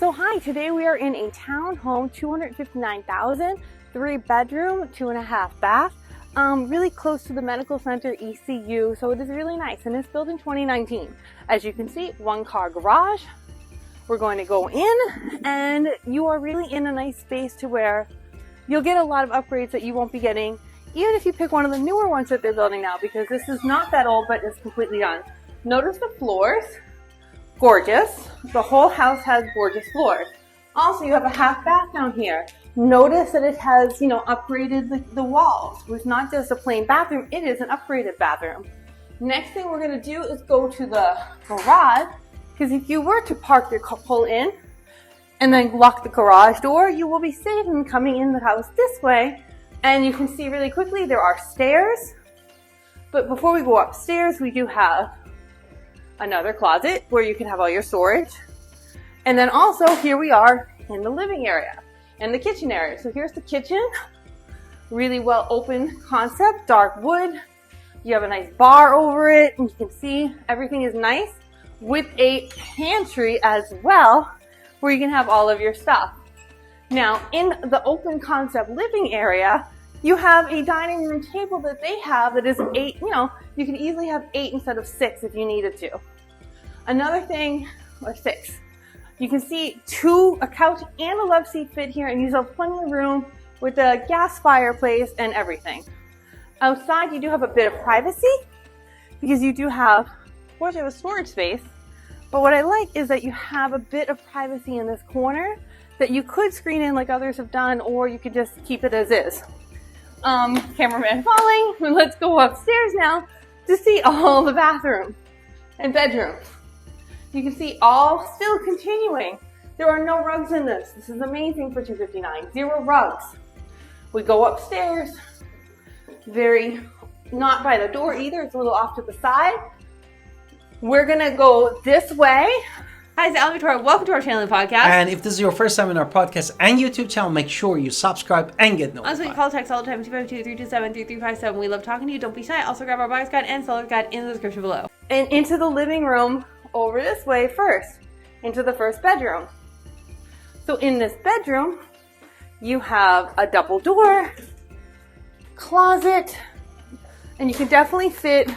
So hi, today we are in a townhome, 259,000, 3-bedroom, 2.5 bath, really close to the medical center ECU. So it is really nice, and it's built in 2019. As you can see, 1-car garage. We're going to go in, and you are really in a nice space to where you'll get a lot of upgrades that you won't be getting even if you pick one of the newer ones that they're building now, because this is not that old, but it's completely done. Notice the floors. Gorgeous. The whole house has gorgeous floors. Also, you have a half bath down here. Notice that it has, upgraded the walls. It's not just a plain bathroom, it is an upgraded bathroom. Next thing we're going to do is go to the garage, because if you were to pull in and then lock the garage door, you will be safe in coming in the house this way. And you can see really quickly there are stairs. But before we go upstairs, we do have another closet where you can have all your storage. And then also here we are in the living area and the kitchen area. So here's the kitchen, really well open concept, dark wood. You have a nice bar over it, and you can see everything is nice with a pantry as well where you can have all of your stuff. Now in the open concept living area, you have a dining room table that they have that is 8, you can easily have 8 instead of 6 if you needed to. Another thing, or 6, you can see a couch and a love seat fit here, and you have plenty of room with a gas fireplace and everything. Outside, you do have a bit of privacy because you do have, of course, you have a storage space, but what I like is that you have a bit of privacy in this corner that you could screen in like others have done, or you could just keep it as is. Cameraman falling. Let's go upstairs now to see all the bathroom and bedrooms. You can see all still continuing. There are no rugs in this. This is amazing for 259. 0 rugs. We go upstairs. Not by the door either. It's a little off to the side. We're gonna go this way. Hi, it's Alan Victoria. Welcome to our channel and podcast. And if this is your first time in our podcast and YouTube channel, make sure you subscribe and get notified. Also, you can call text all the time, 252-327-3357. We love talking to you. Don't be shy. Also, grab our buyer's guide and seller's guide in the description below. And into the living room over this way first, into the first bedroom. So in this bedroom, you have a double door, closet, and you can definitely fit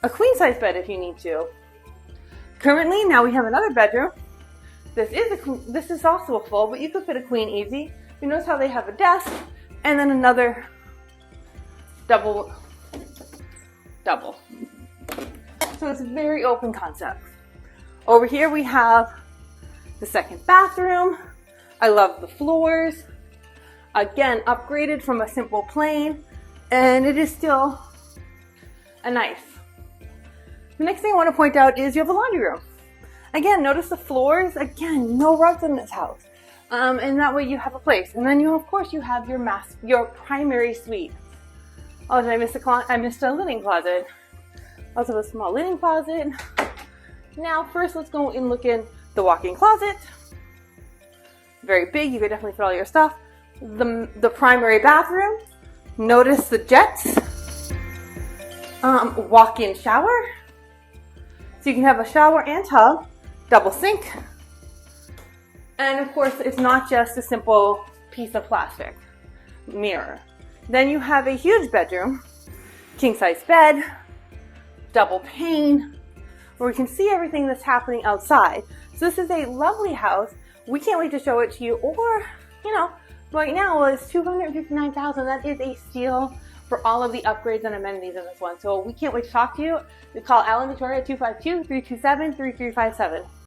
a queen size bed if you need to. Currently, now we have another bedroom. This is also a full, but you could fit a queen easy. You notice how they have a desk and then another double. So it's a very open concept. Over here we have the second bathroom. I love the floors. Again, upgraded from a simple plain, and it is still a nice. The next thing I want to point out is you have a laundry room. Again, notice the floors. Again, no rugs in this house. And that way you have a place. And then of course, you have your primary suite. Oh, did I miss I missed a linen closet. Also a small linen closet. Now, first let's go and look in the walk-in closet. Very big. You could definitely fit all your stuff. The primary bathroom. Notice the jets. Walk-in shower. So you can have a shower and tub, double sink. And of course, it's not just a simple piece of plastic mirror. Then you have a huge bedroom, king size bed, double pane, where we can see everything that's happening outside. So this is a lovely house. We can't wait to show it to you. Or, right now it's $259,000. That is a steal for all of the upgrades and amenities in this one. So we can't wait to talk to you. We call Alan Victoria at 252-327-3357.